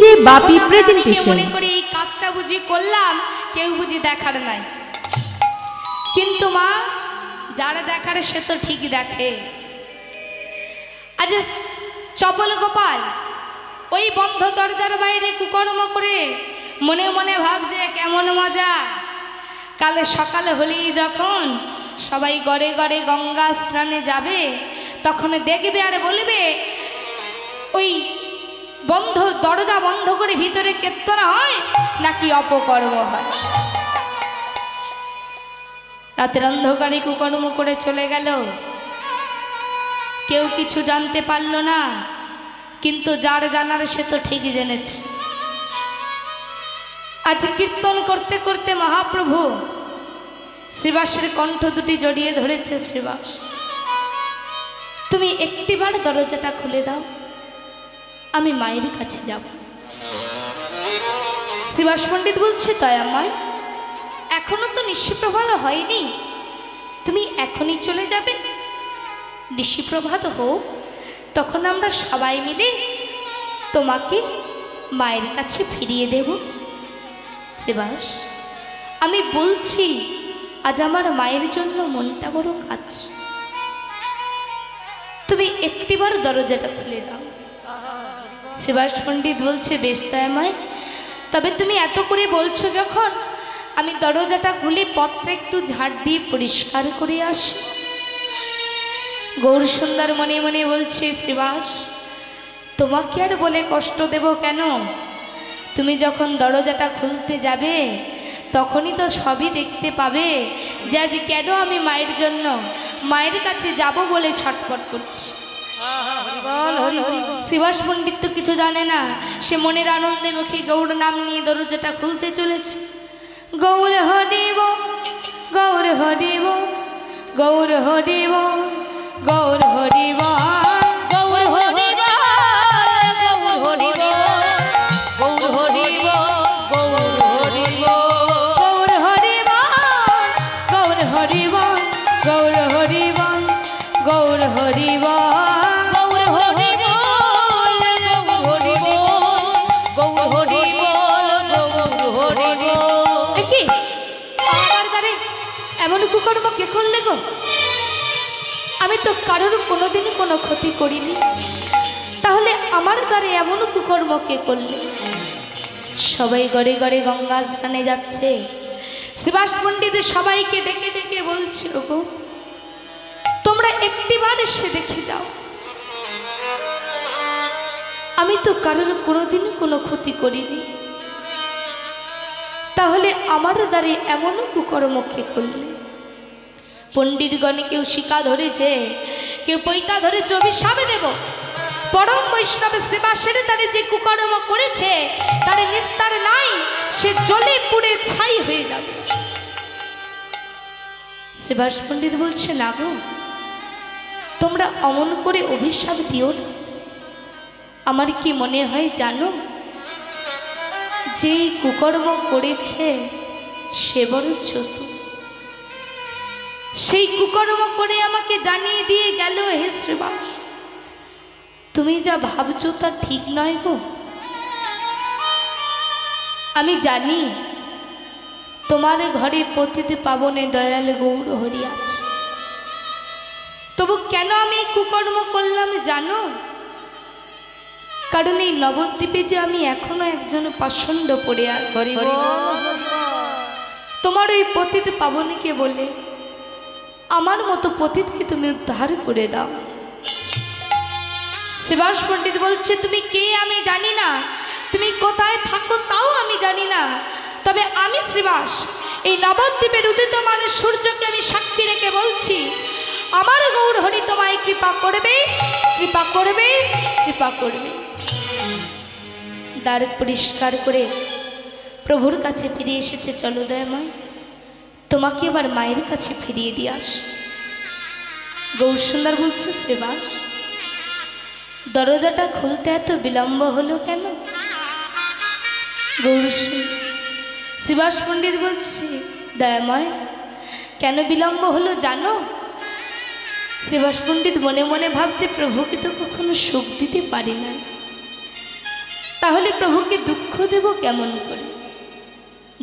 DJ বাপি presentation. মনে করি এই কাজটা বুঝি করলাম, কেউ বুঝি দেখার নাই, কিন্তু মা যারা দেখার সে তো ঠিকই দেখে। আজ চপল গোপাল ওই বন্ধ দরজার বাইরে কুকর্ম করে মনে মনে ভাবছে কেমন মজা। কালে সকালে হলেই যখন সবাই গড়ে গড়ে গঙ্গা স্নানে যাবে, তখন দেখবে আর বলবে ওই বন্ধ দরজা বন্ধ করে ভিতরে কীর্তন হয় নাকি অপকর্ম হয়। রাতের অন্ধকারে কুকর্ম করে চলে গেল, কেউ কিছু জানতে পারল না, কিন্তু যার জানার সে তো ঠিকই জেনেছে। আজ কীর্তন করতে করতে মহাপ্রভু শ্রীবাসের কণ্ঠ দুটি জড়িয়ে ধরেছে। শ্রীবাস, তুমি একটিবার দরজাটা খুলে দাও, আমি মায়ের কাছে যাব। শ্রীবাস পণ্ডিত বলছে, দয়াময় এখনো তো নিশিপ্রভাত হয়নি, তুমি এখনই চলে যাবে? নিশিপ্রভাত হোক, তখন আমরা সবাই মিলে তোমাকে মায়ের কাছে ফিরিয়ে দেব। শ্রীবাস, আমি বলছি আজ আমার মায়ের জন্য মনটা বড় কাজ, তুমি একটিবার দরজাটা খুলে দাও। শ্রীবাস পণ্ডিত বলছে, বেশ দয়াময়, তবে তুমি এত করে বলছো যখন, আমি দরজাটা খুলে পথটা একটু ঝাড় দিয়ে পরিষ্কার করে আসি। গৌর সুন্দর মনে মনে বলছে, শ্রীবাস তোমাকে আর বলে কষ্ট দেব কেন, তুমি যখন দরজাটা খুলতে যাবে তখনই তো সবই দেখতে পাবে যে আজ কেন আমি মায়ের জন্য মায়ের কাছে যাব বলে ছটফট করছি। শ্রীবাস পণ্ডিত তো কিছু জানে না, সে মনের আনন্দে মুখে গৌর নাম নিয়ে দরজাটা খুলতে চলেছে। গৌর হরিব গৌর হরিব গৌর হরিব গৌর হরিব গৌর হরিব গৌর হরিব গৌর হরিব গৌর হরিব গৌর হরিব গৌর হরিব গৌর হরিব গৌর হরিব এমন কুকর্ম কে করলে গো? আমি তো কারোর কোনোদিনই কোনো ক্ষতি করিনি, তাহলে আমার দ্বারে এমন কুকর্ম কে করলে? সবাই গড়ে গড়ে গঙ্গা স্নানে যাচ্ছে। শ্রীবাস পণ্ডিত সবাইকে ডেকে ডেকে বলছে, গো তোমরা একটিবার এসে দেখে যাও, আমি তো কারোর কোনোদিনই কোনো ক্ষতি করিনি, তাহলে আমার দ্বারে এমনও কুকর্ম কে করলে? পণ্ডিতগণে কেউ শিকা ধরেছে, কেউ পৈতা ধরেছে, অভিশাপে দেব। পরম বৈষ্ণবে শ্রীবাসের দ্বারে যে কুকর্ম করেছে তার নিস্তার নাই, সে জ্বলে পুড়ে ছাই হয়ে যাবে। শ্রীবাস পণ্ডিত বলছে, না গো তোমরা অমন করে অভিশাপ দিও না। আমার কি মনে হয় জানো, যেই কুকর্ম করেছে সে বড় চতুর, সেই কুকর্ম করে আমাকে জানিয়ে দিয়ে গেল, হে শ্রীবাস তুমি যা ভাবছো তা ঠিক নয় গো। আমি জানি তোমার ঘরে পতিত পাবনে দয়াল গৌর হরি আছে, তবু কেন আমি কুকর্ম করলাম জানো? কারণ এই নবদ্বীপে যে আমি এখনো একজন পাষণ্ড পড়ে আছি, তোমার ওই পতিত পাবনীকে বলে আমার মতো পতিতকে তুমি উদ্ধার করে দাও। শ্রীবাস পণ্ডিত বলছে, তুমি কে আমি জানি না, তুমি কোথায় থাকো তাও আমি জানি না, তবে আমি শ্রীবাস এই নবদ্বীপের উদিতমান সূর্যকে আমি সাক্ষী রেখে বলছি, আমার গৌর হরি তোমায় কৃপা করবে, কৃপা করবে, কৃপা করবে। দ্বার পরিষ্কার করে প্রভুর কাছে ফিরে এসেছে। চলো দয়াময়, তোমাকে এবার মায়ের কাছে ফিরিয়ে দিয়ে আস। গৌর সুন্দর বলছে, শ্রীবাস দরজাটা খুলতে এত বিলম্ব হলো কেন? গৌর শ্রীবাস পণ্ডিত বলছে, দয়াময় কেন বিলম্ব হলো জানো? শ্রীবাস পণ্ডিত মনে মনে ভাবছে, প্রভুকে তো কখনো সুখ দিতে পারি না, তাহলে প্রভুকে দুঃখ দেব কেমন করে?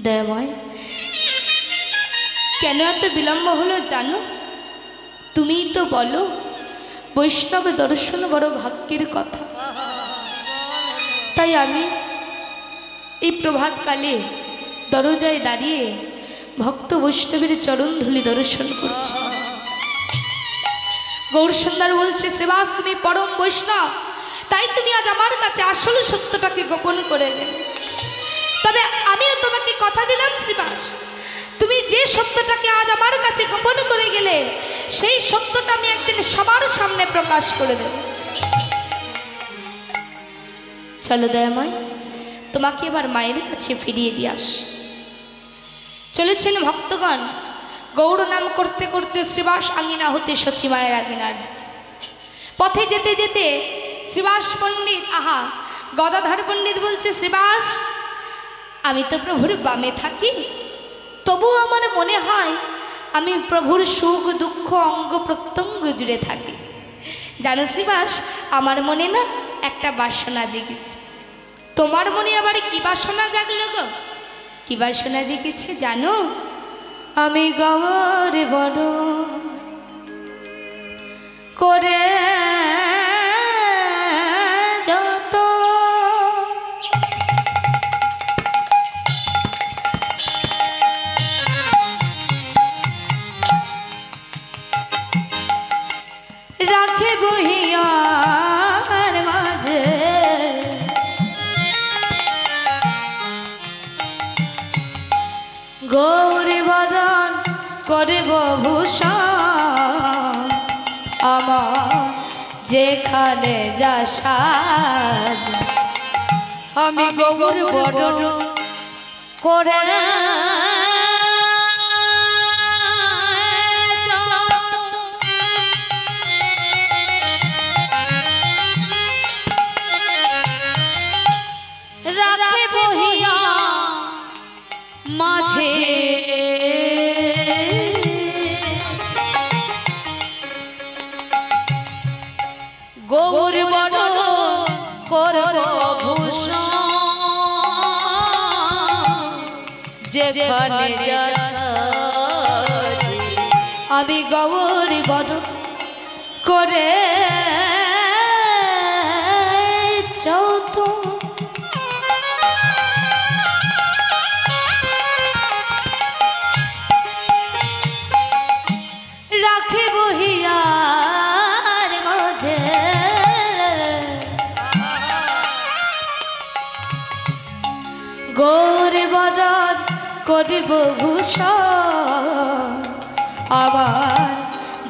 দয়াময়, কেন এত বিলম্ব হলো জানো? তুমিই তো বলো বৈষ্ণব দর্শন বড় ভাগ্যের কথা। তাই আমি এই প্রভাতকালে দরজায় দাঁড়িয়ে ভক্ত বৈষ্ণবের চরণধূলি দর্শন করছি। গৌরসুন্দর বলছে, শ্রীবাস তুমি পরম বৈষ্ণব, তাই তুমি আজ আমার কাছে আসল সত্যটাকে গোপন করে গেলে। তবে আমিও তোমাকে কথা দিলাম শ্রীবাস, তুমি যে সত্যটাকে আজ আমার কাছে গোপন করে গেলে সেই সত্যটা আমি একদিন সবার সামনে প্রকাশ করে দেব। চলো দয়াময়, তোমাকে এবার মায়ের কাছে ফিরিয়ে দিয়ে আস। চলেছেন ভক্তগণ গৌর নাম করতে করতে শ্রীবাস আঙিনা হতে সচি মায়ের আঙিনার পথে যেতে যেতে শ্রীবাস পণ্ডিত, আহা গদাধর পণ্ডিত বলছে, শ্রীবাস আমি তো প্রভুর বামে থাকি, তবুও আমার মনে হয় আমি প্রভুর সুখ দুঃখ অঙ্গ প্রত্যঙ্গ জুড়ে থাকি। জানো শ্রীবাস, আমার মনে না একটা বাসনা জেগেছে। তোমার মনে আবার কি বাসনা জাগলো গো? কি বাসনা জেগেছে জানো? আমি গৌর বড় করে যত রাখে বহিয়ার মাঝে গৌরী বদন করব ভূষণ, আমার যেখানে যা সাজ আমি গৌর বদন করে রাখে বহিয়া মাঝে গৌর বদন করব ভূষণ, যেখানে যা সাজ আমি গৌর বদন করে যত রাখে বহিয়ার মাঝে গৌর বদন করিব ভূষণ, আবার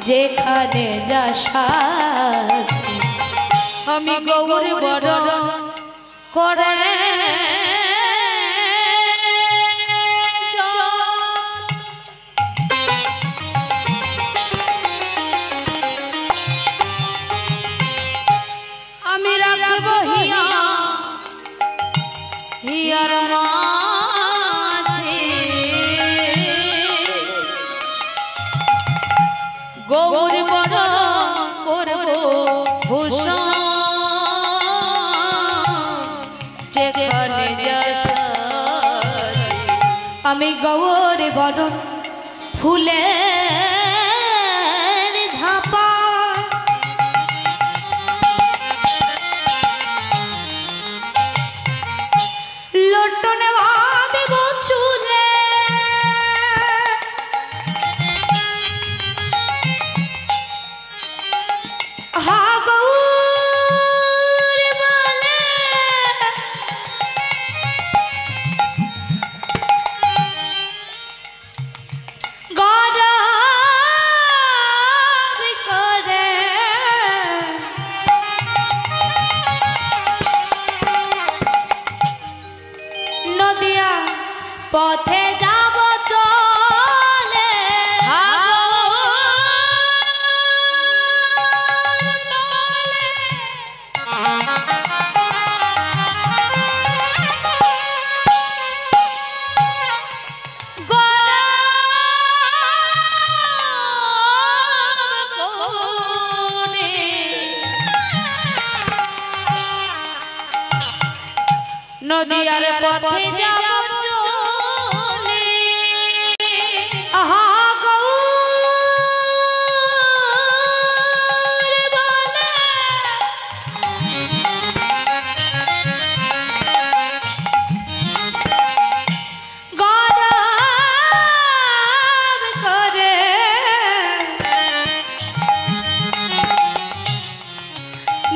যেখানে যা সাজ আমি গৌর বদন করে আমি রাখব হিয়ার মাঝে গৌর বদন করব ভূষণ, যেখানে যা সাজ আমি গৌর বদন ফুলের ঝাপা লটনে বাঁধব চুলে হা গৌর বলে গৌর করে নদিয়া পথে যাব চলে নদিয়ার পথে যাব চলে আহা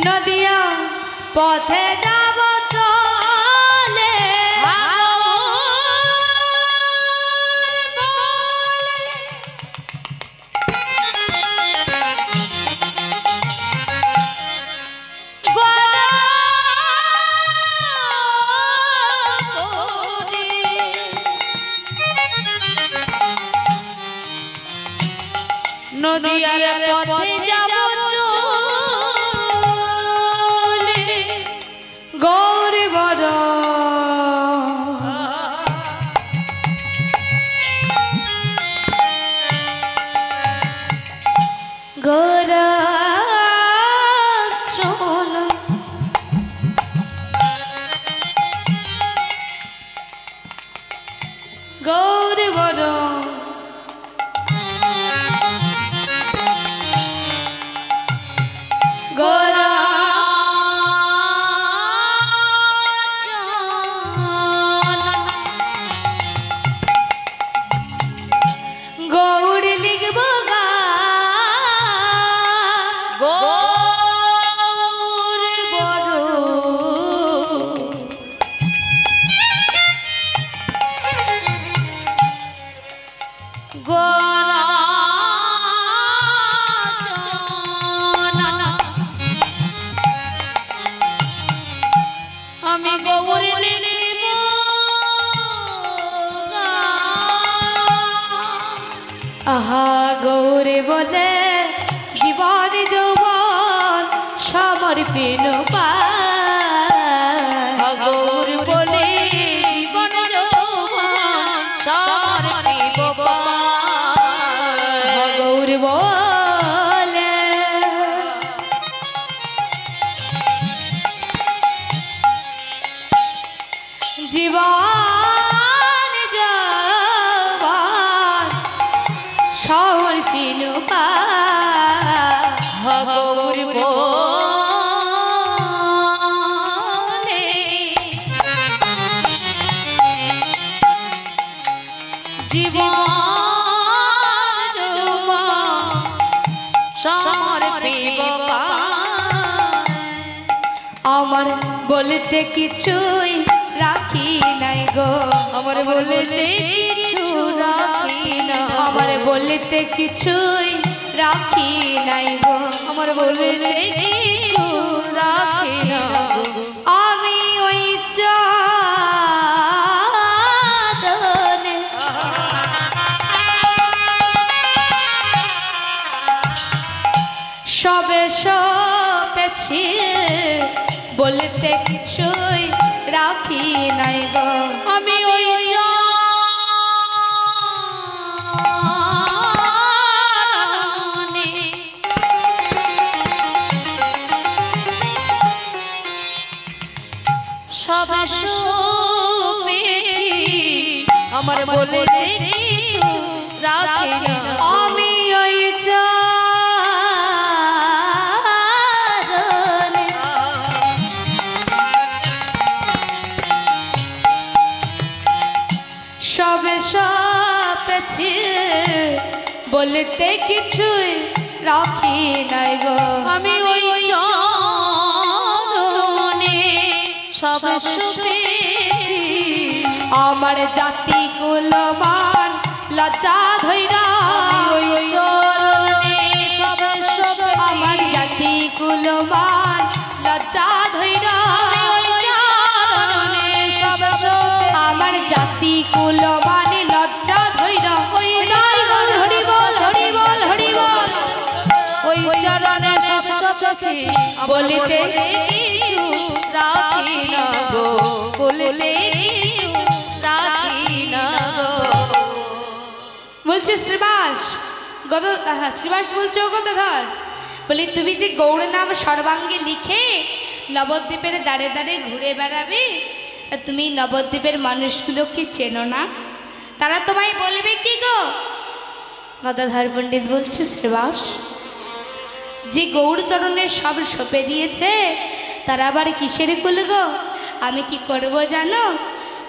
নদিয়া পথে যাব চলে নদিয়ার পথে যাব গৌরী বড় গোরা চোন গৌরী বড় গোরা আমি গৌরী লিখিব আহা গৌরী বলে জীবন যৌবন সমর্পিত গৌরী বলে জীবন যৌবন সমর্পিত গৌরী বলে জীবন যৌবন সমর্পিত গৌরী বলে জীবন যৌবন সমর্পিত আমার বলতে কিছুই রাখি নাই গো আমার বলতে কিছু রাখি না আমার বলতে কিছুই রাখি নাই গো আমার বলতে কিছু রাখি না আমি ওই চাঁদনে সবে সপেছি বলতে কিছুই রাখি নাই গো আমি ওই চাঁদনে সবে সপেছি আমার বলতে কিছু রাখি না আমি ওই চাঁদনে সবে সপেছি বলতে কিছুই রাখি নাই গো আমি ওই চরণে সবে সপেছি আমার জাতি কুলমান লজ্জা ধৈরা ওই চরণে সবে সপেছি আমার জাতি কুলমান লজ্জা ধৈরা ওই চরণে সবে সপেছি আমার জাতি কুলমান লজ্জা ধৈরা ওই হরি বল হরি বল হরি বল ওই চরণে সবে সপেছি বলিতে কিছু রাখি না গো বলিতে কিছু রাখি না গো বলছে শ্রীবাস শ্রীবাস বলছে ও কথা ধর বলি তুমি যে গৌর নাম সর্বাঙ্গে লিখে নবদ্বীপের দাঁড়ে দাঁড়ে ঘুরে বেড়াবে তা তুমি নবদ্বীপের মানুষগুলো কি চেনো না? তারা তোমায় বলবে কি গো? গদাধর পণ্ডিত বলছে, শ্রীবাস, যে গৌরচরণের সব সঁপে দিয়েছে তারা আবার কিসের কুল গো? আমি কি করব জানো?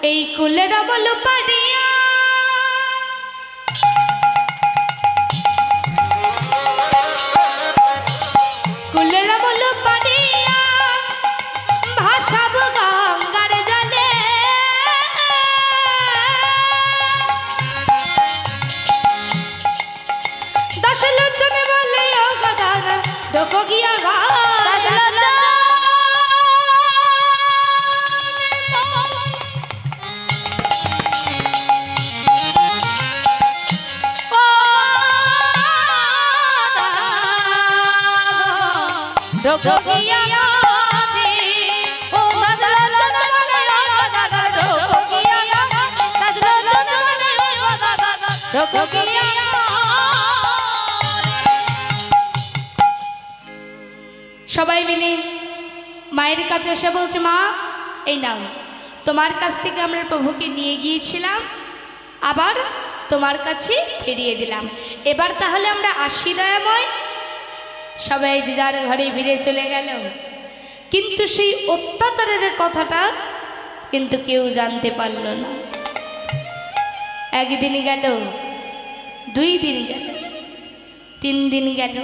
এই কুলের বল পাড়িয়া কুলের বল পাড়িয়া ভাসাব গঙ্গার জলে, দশলোচন বলে ও গদাধর ঢোকো গিয়া গা। সবাই মিলে মায়ের কাছে এসে বলছে, মা এই নাও, তোমার কাছ থেকে আমরা প্রভুকে নিয়ে গিয়েছিলাম, আবার তোমার কাছে ফিরিয়ে দিলাম, এবার তাহলে আমরা আসি দয়াময়। সবাই যে যার ঘরে ফিরে চলে গেল, কিন্তু সেই অত্যাচারের কথাটা কিন্তু কেউ জানতে পারল না। একদিন গেল, 2 দিন গেল, 3 দিন গেল,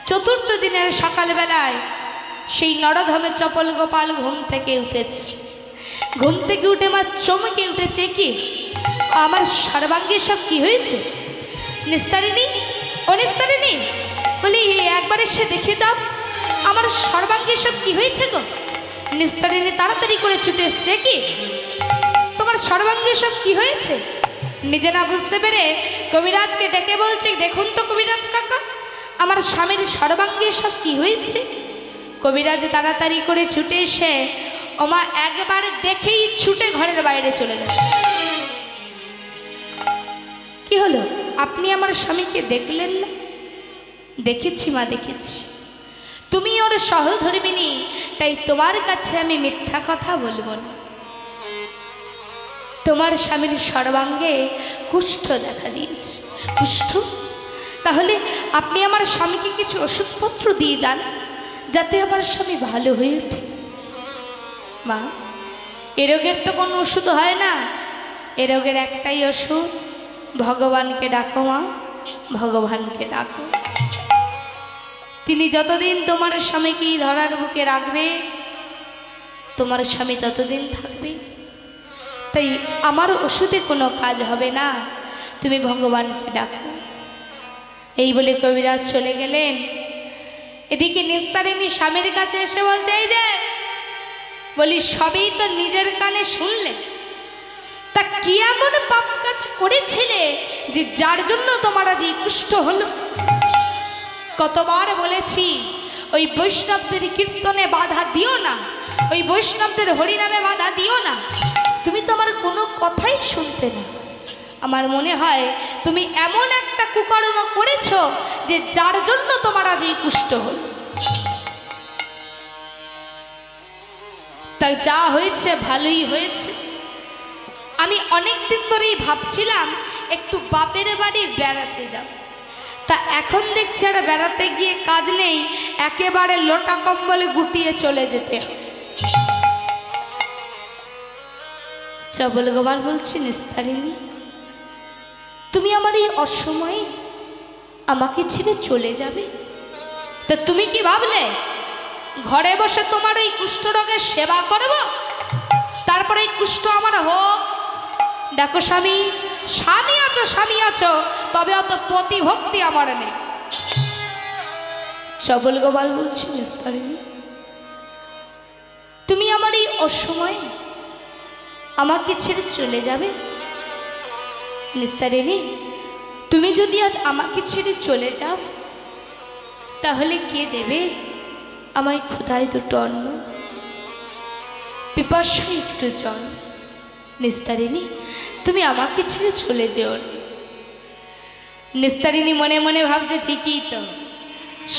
4র্থ দিনের সকালবেলায় সেই নরধমে চপল গোপাল ঘুম থেকে উঠেছে। ঘুম থেকে উঠে মা চমকে উঠেছে, কি আমার সর্বাঙ্গে সব কি হয়েছে? নিস্তারিণী, ও নিস্তারিণী, বলি একবার এসে দেখে যাও আমার সর্বাঙ্গে সব কি হয়েছে গো। নিস্তারিণী তাড়াতাড়ি করে ছুটে এসছে, কি তোমার সর্বাঙ্গে সব কি হয়েছে? নিজে না বুঝতে পেরে কবিরাজকে ডেকে বলছে, দেখুন তো কবিরাজ কাকা, আমার স্বামীর সর্বাঙ্গে সব কি হয়েছে? কবিরাজ তাড়াতাড়ি করে ছুটে এসে ওমা একবার দেখেই ছুটে ঘরের বাইরে চলে গেল। কি হলো, আপনি আমার স্বামীকে দেখলেন না? দেখেছি মা, দেখেছি, তুমি ওর সহধর্মিণী, তাই তোমার কাছে আমি মিথ্যা কথা বলবো না। তোমার স্বামীর সর্বাঙ্গে কুষ্ঠ দেখা দিয়েছে। কুষ্ঠ? তাহলে আপনি আমার স্বামীকে কিছু ওষুধপত্র দিয়ে যান, যাতে আমার স্বামী ভালো হয়ে ওঠে। মা, এ রোগের তো কোনো ওষুধ হয় না, এ রোগের একটাই ওষুধ, ভগবানকে ডাকো মা, ভগবানকে ডাকো। তিনি যতদিন তোমার স্বামীকে ধরার বুকে রাখবে, তোমার স্বামী ততদিন থাকবে। তাই আমার ওষুধে কোনো কাজ হবে না, তুমি ভগবানকে ডাকো। এই বলে কবিরাজ চলে গেলেন। এদিকে নিস্তারিণী স্বামীর কাছে এসে বলছে, এই যে বলি সবই তো নিজের কানে শুনলে, তা কি এমন পাপ কাজ করেছিলে যে যার জন্য তোমার আজ এই কুষ্ঠ হলো? কতবার বলেছি ওই বৈষ্ণবদের কীর্তনে বাধা দিও না, ওই বৈষ্ণবদের হরিনামে বাধা দিও না। তুমি তো আমার কোনো কথাই শুনতে না। আমার মনে হয় তুমি এমন একটা কুকর্ম করেছো যে যার জন্য তোমার আজ এই কুষ্ঠ হল। তাই যা হয়েছে ভালোই হয়েছে। আমি অনেক দিন ধরেই ভাবছিলাম একটু বাপের বাড়ি বেড়াতে যাব, তা এখন দেখছি আর বেড়াতে গিয়ে কাজ নেই, একেবারে লোটা কম্বলে গুটিয়ে চলে যেতে। চবল গোপাল বলছি, নিস্তারিণী, তুমি আমার এই অসময়ে আমাকে ছেড়ে চলে যাবে? তা তুমি কি ভাবলে ঘরে বসে তোমার এই কুষ্ঠরোগের সেবা করব, তারপরে এই কুষ্ঠ আমার হোক? দেখো স্বামী, স্বামী আছো, স্বামী আছো, তবে অত প্রতিভক্তি আমার নেই। চবল গোপাল বলছি, নিস্তারিণী, তুমি আমার এই অসময়ে আমাকে ছেড়ে চলে যাবে? নিস্তারিণী, তুমি যদি আজ আমাকে ছেড়ে চলে যাও, তাহলে কে দেবে আমায় ক্ষুধায় দুটো অন্ন, পিপাসায় একটু জল? নিস্তারিণী, তুমি আমাকে ছেড়ে চলে যেও। নিস্তারিণী মনে মনে ভাবছে, ঠিকই তো,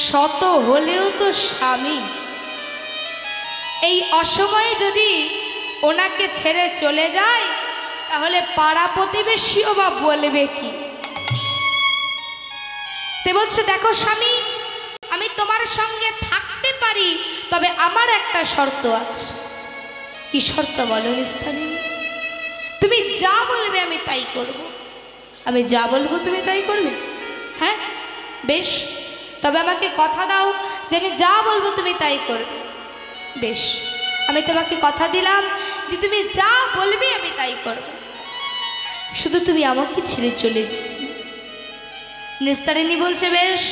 শত হলেও তো স্বামী। এই অসময়ে যদি ওনাকে ছেড়ে চলে যায়, তাহলে পাড়া প্রতিবেশীও বা বলবে কি? তে বলছে, দেখো স্বামী, আমি তোমার সঙ্গে থাকতে পারি, তবে আমার একটা শর্ত আছে। কি শর্ত বলো নিস্তারিণী? তুমি যা বলবে আমি তাই করব। আমি যা বলবো তুমি তাই করবে? হ্যাঁ বেশ, তবে আমাকে কথা দাও যে আমি যা বলবো তুমি তাই করবে। বেশ, আমি তোমাকে কথা দিলাম যে তুমি যা বলবে আমি তাই করব, শুধু তুমি আমাকে ছেড়ে চলে যাও। নিস্তারিণী বলছে, বেশ,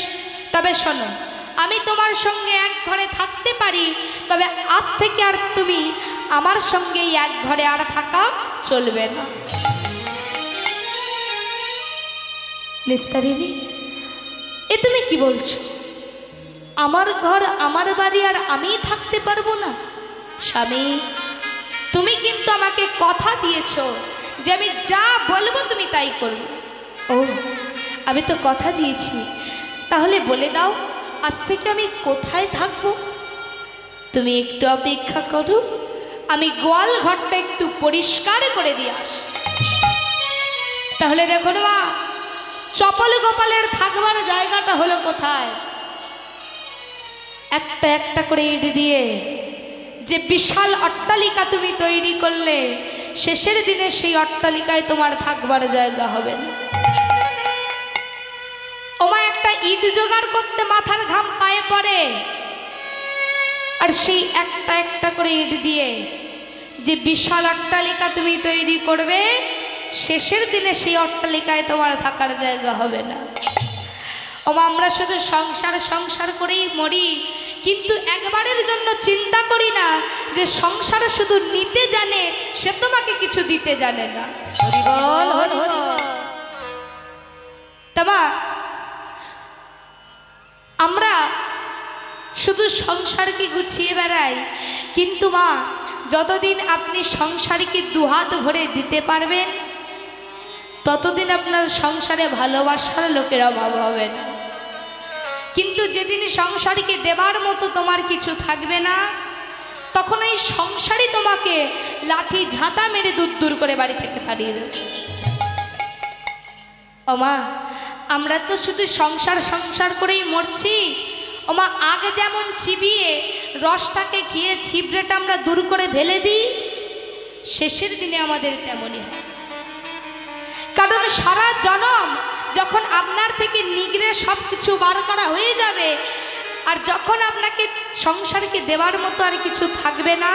তবে শোনো, আমি তোমার সঙ্গে এক ঘরে থাকতে পারি, তবে আজ থেকে আর তুমি আমার সঙ্গে এই এক ঘরে আর থাকা চলবে না। নিস্তারিণী, এ তুমি কি বলছো? আমার ঘর, আমার বাড়ি, আর আমি থাকতে পারবো না? স্বামী, তুমি কিন্তু আমাকে কথা দিয়েছো যে আমি যা বলবো তুমি তাই করবে। ও, আমি তো কথা দিয়েছি, তাহলে বলে দাও আজ থেকে আমি কোথায় থাকবো? তুমি একটু অপেক্ষা করো, আমি গোয়াল ঘরটা একটু পরিষ্কার করে দিয়ে আসি। তাহলে দেখো না, চপল গোপালের থাকবার জায়গাটা হলো কোথায়? একটা একটা করে ইট দিয়ে যে বিশাল অট্টালিকা তুমি তৈরি করলে, শেষের দিনে সেই অট্টালিকায় তোমার থাকবার জায়গা হবে না। ওমা, একটা ইট জোগাড় করতে মাথার ঘাম পায়ে পড়ে, আর সেই একটা একটা করে ইট দিয়ে যে বিশাল অট্টালিকা তুমি তৈরি করবে, শেষের দিনে সেই অট্টালিকায় তোমার থাকার জায়গা হবে না। ওমা, আমরা শুধু সংসার সংসার করেই মরি, কিন্তু একবারের জন্য চিন্তা করি না যে সংসার শুধু নিতে জানে, সে তোমাকে কিছু দিতে জানে না। তামা আমরা শুধু সংসারকে গুছিয়ে বেড়াই, কিন্তু মা, যতদিন আপনি সংসারকে দুহাত ভরে দিতে পারবেন, ততদিন আপনার সংসারে ভালোবাসার লোকের অভাব হবে না। কিন্তু যেদিন সংসারকে দেবার মতো তোমার কিছু থাকবে না, তখন এই সংসারই তোমাকে লাঠি ঝাঁটা মেরে দূর দূর করে বাড়ি থেকে তাড়িয়ে দেবে। ও মা, আমরা তো শুধু সংসার সংসার করেই মরছি। ওমা, আগে যেমন চিবিয়ে রসটাকে খেয়ে ছিবড়েটা আমরা দূর করে ফেলে দিই, শেষের দিনে আমাদের তেমনই হয়। কারণ সারা জনম যখন আপনার থেকে নিগড়ে সব কিছু বার করা হয়ে যাবে, আর যখন আপনাকে সংসারকে দেওয়ার মতো আর কিছু থাকবে না,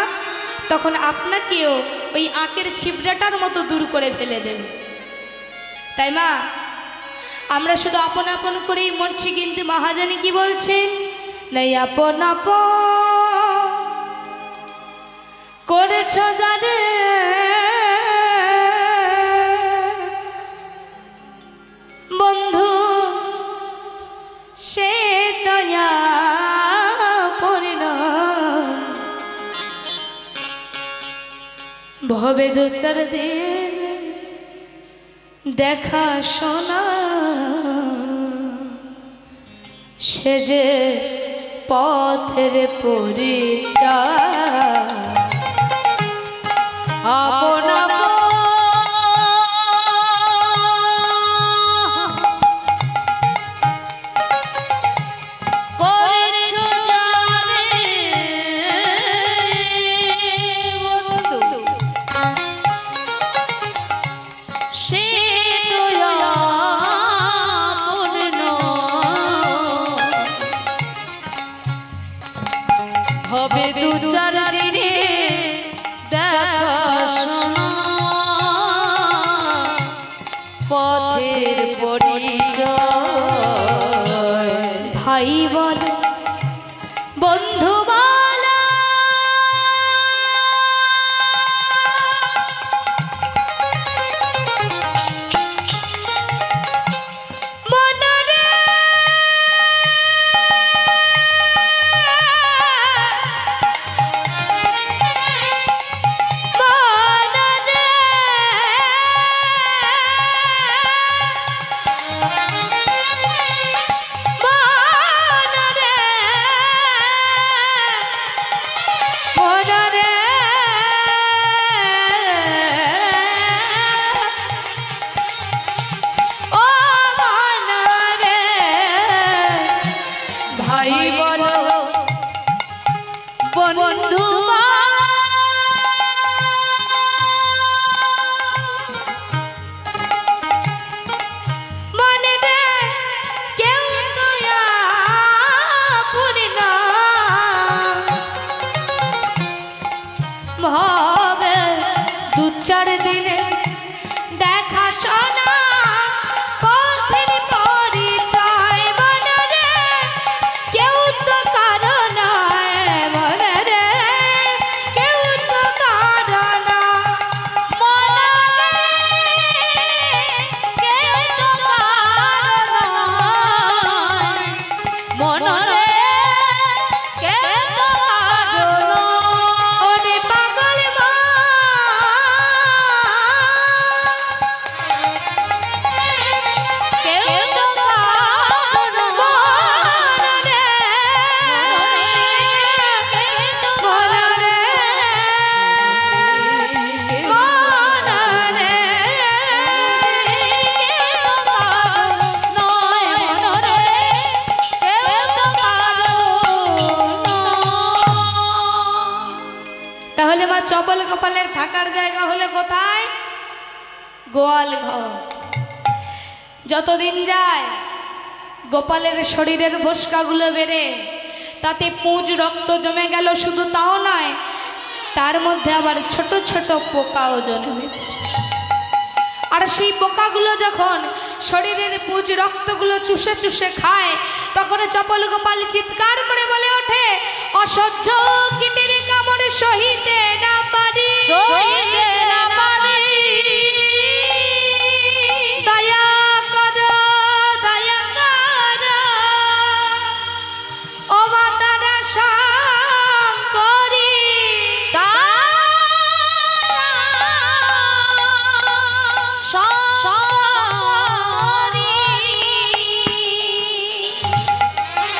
তখন আপনাকেও ওই আখের ছিবড়াটার মতো দূর করে ফেলে দেবে। তাই মা, আমরা শুধু আপন আপন করেই মরছি, কিন্তু মহাজানি কি বলছেন? নাই আপন আপন করেছ জানে, বন্ধু সে দয়া পূর্ণ, ভবে দু চার দিন দেখা শোনা, সে যে পথের পরিচয়। আপন হবে দু চার দিনে দেখা শোনা, পথের পরিচয়। ভাই বল, বন্ধু বল, মনরে মনরে চার দিনে দেখা শোনা পথের পরিচয় মনে রে কেউ তো কারো নয় মনে রে কেউ তো কারো না মনে রে কেউ তো কারো নয় মনে রে কেউ তো কারো নয় ওরে পাগল মা কেউ তো কারো মনে রে মনে রে মনে রে কেউ তো কারো নয় মনে রে কেউ তো কারো নয়। তাহলে মা চপল কপালের থাকার জায়গা হলো কোথায়? গোয়াল ঘর। যতদিন যায় গোপালের শরীরের বসকাগুলো বেড়ে তাতে পুঁজ রক্ত জমে গেল, শুধু তাও নয় তার মধ্যে আবার ছোট ছোট পোকাও জন্মেছে। আর সেই পোকাগুলো যখন শরীরের পুঁজ রক্তগুলো চুষে চুষে খায় তখন চপল গোপাল চিৎকার করে বলে ওঠে, অসহ্য কীটের কামড় সহিতে না পারি, সহিতে না পারি, দয়া করো দয়া করো ও মাতারা শঙ্করী,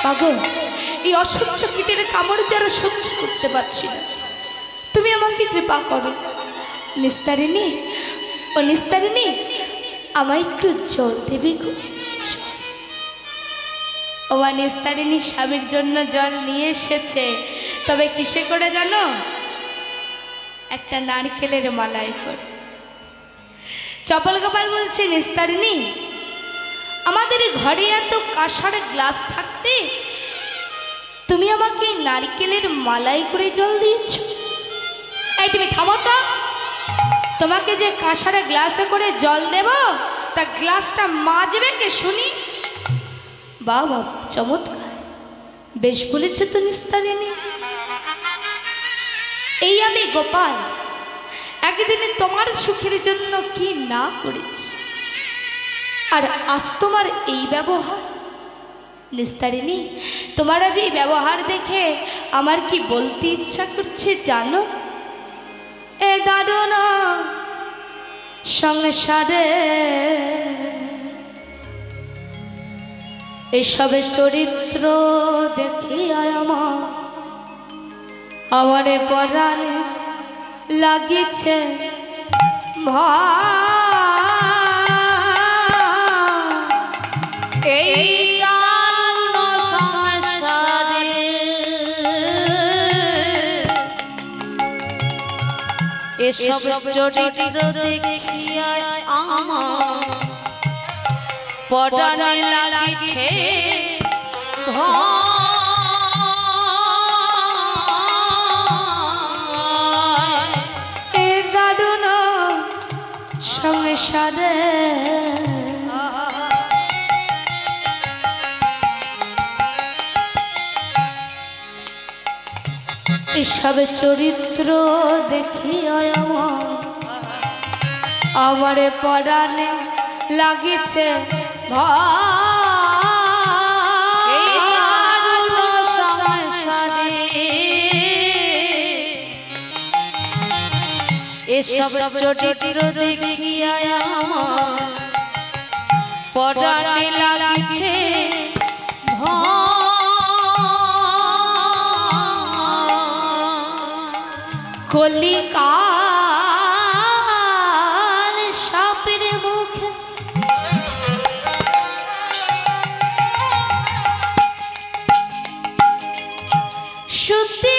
পাগল এই অসহ্য কীটের কামড় যারা সহ্য করতে পারছি না, তুমি আমাকে কৃপা করো। নিস্তারিণী ও নিস্তারিণী আমায় একটু জল দেবে গো। ও মা নিস্তারিণী স্বামীর জন্য জল নিয়ে এসেছে, তবে কিসে করে জানো? একটা নারকেলের মালায় করে। চপল গোপাল বলছে, নিস্তারিণী আমাদের ঘরে এত কাঁসার গ্লাস থাকতে তুমি আমাকে নারকেলের মালাই করে জল দিয়েছ। এই তুমি থামো তো, তোমাকে যে কাঁসারে গ্লাসে করে জল দেব তা গ্লাসটা মাজবে কে শুনি? বাহ বাবা চমৎকার, বেশ বলেছ তো নিস্তারিণী। এই আমি গোপাল একদিনে তোমার সুখের জন্য কি না করেছি, আর আজ তোমার এই ব্যবহার। নিস্তারিণী তোমার আজ এই ব্যবহার দেখে আমার কি বলতে ইচ্ছা করছে জানো? এ দারুণ সংসারে এসবে চরিত্র দেখিয়া আমারে পরাণে লাগিছে ভয়। এই এসব চরিত্র দেখিয়া আমার পরাণে লাগিছে ভয়। এ দারুণ সংসারে এসব চরিত্র দেখিয়া আমারে পরাণে লাগিছে ভয়। এসব চরিত্র দেখিয়া আমার পরাণে লাগিছে কলিকাল সাপের মুখে সত্যি